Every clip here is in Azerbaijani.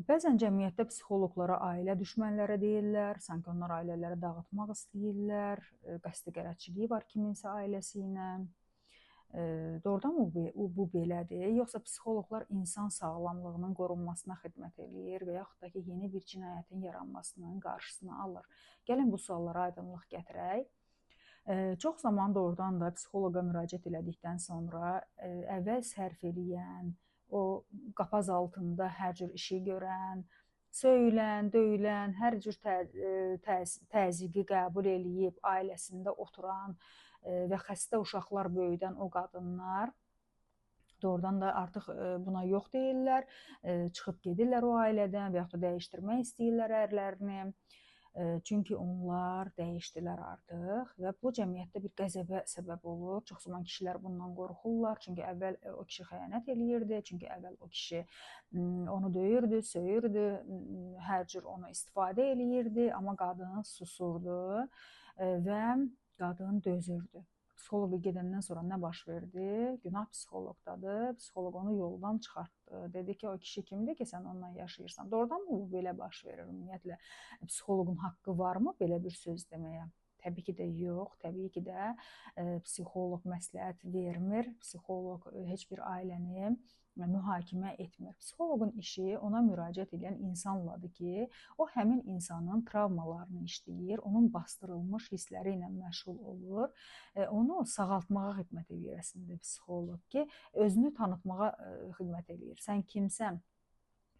Bəzən cəmiyyətdə psixoloqlara ailə düşmənləri deyirlər, sanki onlar ailələri dağıtmaq istəyirlər, qəsdi qərəzçiliyi var kiminsə ailəsi ilə. Doğrudanmı bu belədir? Yoxsa psixoloqlar insan sağlamlığının qorunmasına xidmət eləyir və yaxud da ki, yeni bir cinayətin yaranmasının qarşısını alır? Gəlin bu suallara aydınlıq gətirək. Çox zaman doğrudan da psixoloqa müraciət elədikdən sonra əvvəl sərf eləyən, o qapaz altında hər cür işi görən, söyülən, döyülən, hər cür təzyiqi qəbul eləyib ailəsində oturan və xəstə uşaqlar böyüdən o qadınlar doğrudan da artıq buna yox deyirlər, çıxıb gedirlər o ailədən və yaxud da dəyişdirmək istəyirlər ərlərini. Çünki onlar dəyişdilər artıq və bu cəmiyyətdə bir qəzəbə səbəb olur. Çox zaman kişilər bundan qorxurlar. Çünki əvvəl o kişi xəyanət eləyirdi, çünki əvvəl o kişi onu döyürdü, söyürdü, hər cür onu istifadə eləyirdi, amma qadın susurdu və qadın dözürdü. Psixoloqa gedəndən sonra nə baş verdi? Günah psixoloqdadır. Psixoloq onu yoldan çıxartdı. Dedi ki, o kişi kimdir ki, sən onunla yaşayırsan? Doğrudan mı bu belə baş verir? Ümumiyyətlə, psixoloqun haqqı varmı belə bir söz deməyə? Təbii ki də yox. Təbii ki də psixoloq məsləhət vermir. Psixoloq heç bir ailəni mühakimə etmir. Psixoloqun işi ona müraciət edən insanladır ki, o həmin insanın travmalarını işləyir, onun bastırılmış hissləri ilə məşğul olur, onu sağaltmağa xidmət edir əslində psixoloq ki, özünü tanıtmağa xidmət edir. Sən kimsən?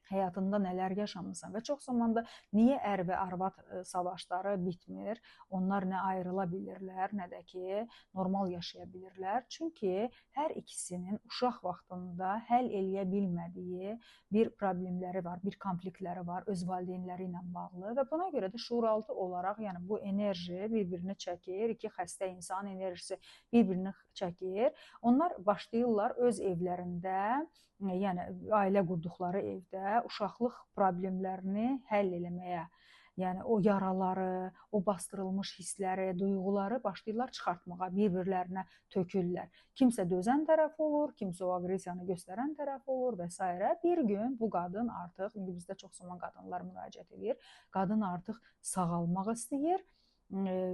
Həyatında nələr yaşamısan və çox zamanda niyə ər və arvad savaşları bitmir? Onlar nə ayrıla bilirlər, nə də ki, normal yaşaya bilirlər. Çünki hər ikisinin uşaq vaxtında həll eləyə bilmədiyi bir problemləri var, bir konfliktləri var öz valideynləri ilə bağlı və buna görə də şuuraltı olaraq, yəni bu enerji bir-birini çəkir, iki xəstə insan enerjisi bir-birini çəkir. Onlar başlayırlar öz evlərində, yəni ailə qurduqları evdə uşaqlıq problemlərini həll eləməyə, yəni o yaraları, o bastırılmış hissləri, duyğuları başlayırlar çıxartmağa, bir-birlərinə tökürlər. Kimsə dözən tərəf olur, kimsə o aqressiyanı göstərən tərəf olur və s. Bir gün bu qadın artıq, indi bizdə çox zaman qadınlar müraciət edir, qadın artıq sağalmaq istəyir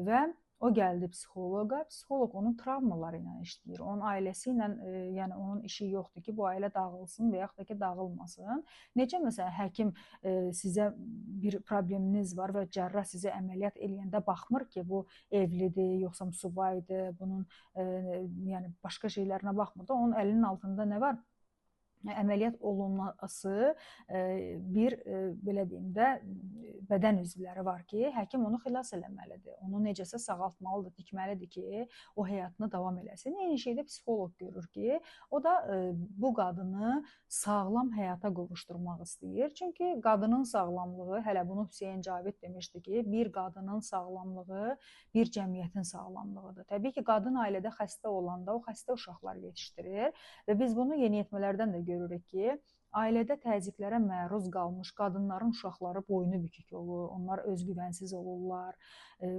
və o gəldi psixoloqa, psixoloq onun travmaları ilə işləyir, onun ailəsi ilə, yəni onun işi yoxdur ki, bu ailə dağılsın və yaxud da ki, dağılmasın. Necə məsələn, həkim sizə bir probleminiz var və cərrah sizə əməliyyat eləyəndə baxmır ki, bu evlidir, yoxsa müsuvaydır, bunun yəni başqa şeylərinə baxmır da, onun əlinin altında nə var? Əməliyyat olunması bir, belə deyim də, bədən üzvləri var ki, həkim onu xilas eləməlidir, onu necəsə sağaltmalıdır, dikməlidir ki, o həyatını davam eləsin. Eyni şeydə psixoloq görür ki, o da bu qadını sağlam həyata qovuşdurmaq istəyir. Çünki qadının sağlamlığı, hələ bunu Hüseyn Cavid demişdi ki, bir qadının sağlamlığı bir cəmiyyətin sağlamlığıdır. Təbii ki, qadın ailədə xəstə olanda o xəstə uşaqlar yetişdirir və biz bunu yeniyetmələrdən də görürük ki, ailədə təzyiqlərə məruz qalmış qadınların uşaqları boynu bükük olur, onlar özgüvənsiz olurlar,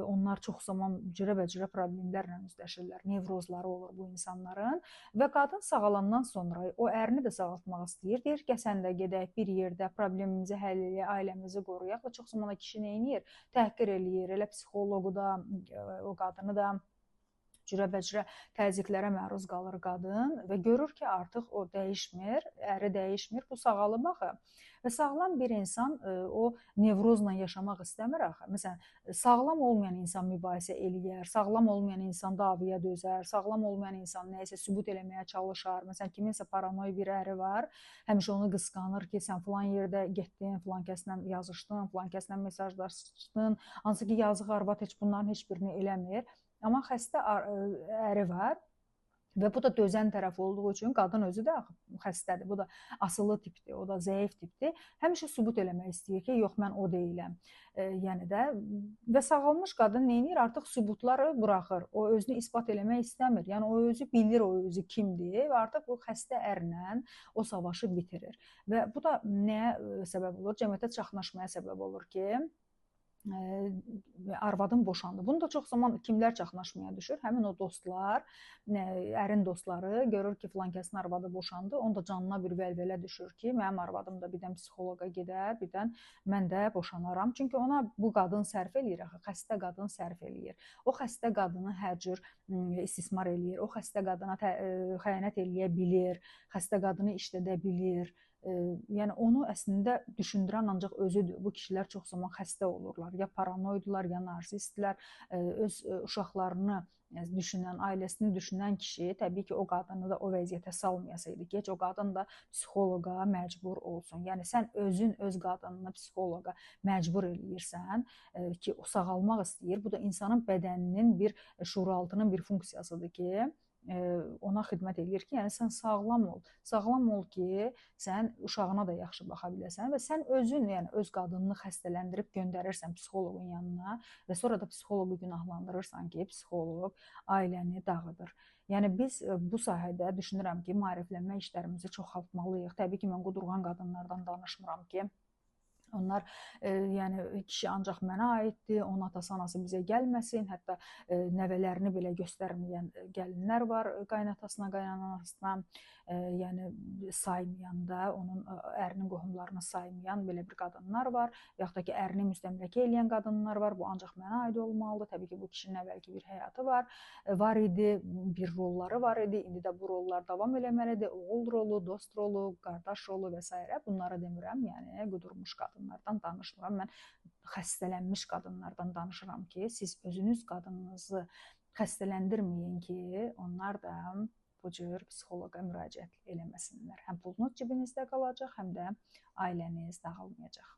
onlar çox zaman cürəbəcürə problemlərlə üzləşirlər, nevrozları olur bu insanların və qadın sağalandan sonra o ərini də sağaltmaq istəyir, deyir ki, sən də gedək bir yerdə problemimizi həll eləyək, ailəmizi qoruyaq və çox zaman kişi nə edir? Təhqir eləyir, elə psixoloqu da, o qadını da cürəbəcürə təzyiqlərə məruz qalır qadın və görür ki, artıq o dəyişmir, əri dəyişmir, bu sağalıb axı. Və sağlam bir insan o nevrozla yaşamaq istəmir axı. Məsələn, sağlam olmayan insan mübahisə eləyər, sağlam olmayan insan davaya dözər, sağlam olmayan insan nəyisə sübut eləməyə çalışar. Məsələn, kiminsə paranoy bir əri var, həmişə onu qısqanır ki, sən filan yerdə getdin, filan kəslə yazışdın, filan kəslə mesajlaşdın, hansı ki, yazıq arvad heç bunların heç birini eləmir. Amma xəstə əri var və bu da dözən tərəf olduğu üçün qadın özü də xəstədir. Bu da asılı tipdir, o da zəif tipdir. Həmişə sübut eləmək istəyir ki, yox, mən o deyiləm. Yəni də və sağalmış qadın nə edir? Artıq sübutları buraxır. O özünü isbat eləmək istəmir. Yəni o özü bilir, o özü kimdir və artıq bu xəstə ərlə o savaşı bitirir. Və bu da nəyə səbəb olur? Cəmiyyətdə çaxnaşmaya səbəb olur ki, arvadım boşandı. Bunu da çox zaman kimlər çaxnaşmaya düşür? Həmin o dostlar, ərin dostları görür ki, filankəsin arvadı boşandı. Onun da canına bir vəlvələ düşür ki, mənim arvadım da birdən psixoloqa gedər, birdən mən də boşanaram. Çünki ona bu qadın sərf eləyir axı, xəstə qadın sərf eləyir. O xəstə qadını hər cür istismar eləyir. O xəstə qadına xəyanət eləyə bilir, xəstə qadını işlədə bilir. Yəni onu əslində düşündürən ancaq özüdür. Bu kişilər çox zaman xəstə olurlar. Ya paranoidlər, ya narsistlər. Öz uşaqlarını düşünən, ailəsini düşünən kişi təbii ki, o qadını da o vəziyyətə salmayasaydı ki, heç o qadın da psixoloqa məcbur olsun. Yəni sən özün öz qadınını psixoloqa məcbur eləyirsən ki, o sağalmaq istəyir. Bu da insanın bədəninin bir şuuraltının bir funksiyasıdır ki, ona xidmət eləyir ki, yəni sən sağlam ol. Sağlam ol ki, sən uşağına da yaxşı baxa biləsən və sən özün, yəni öz qadınını xəstələndirib göndərirsən psixoloqun yanına və sonra da psixoloqu günahlandırırsan ki, psixoloq ailəni dağıdır. Yəni biz bu sahədə düşünürəm ki, maariflənmə işlərimizi çoxaltmalıyıq. Təbii ki, mən qudurğan qadınlardan danışmıram ki, onlar yəni kişi ancaq mənə aiddir, onun atası anası bizə gəlməsin, hətta nəvələrini belə göstərməyən gəlinlər var qaynatasına, qaynanasına, yəni saymayanda, onun ərinin qohumlarını saymayan belə bir qadınlar var, yaxud da ki, ərini müstəmləkə eləyən qadınlar var. Bu ancaq mənə aid olmalıdır. Təbii ki, bu kişinin əvvəlki bir həyatı var idi, bir rolları var idi. İndi də bu rollar davam eləməlidir. Oğul rolu, dost rolu, qardaş rolu və s. Bunlara demirəm, yəni qudurmuş qadınlardan danışmıram. Mən xəstələnmiş qadınlardan danışıram ki, siz özünüz qadınınızı xəstələndirməyin ki, onlar da bu cür psixoloqa müraciət eləməsinlər. Həm pulunuz cibinizdə qalacaq, həm də ailəniz dağılmayacaq.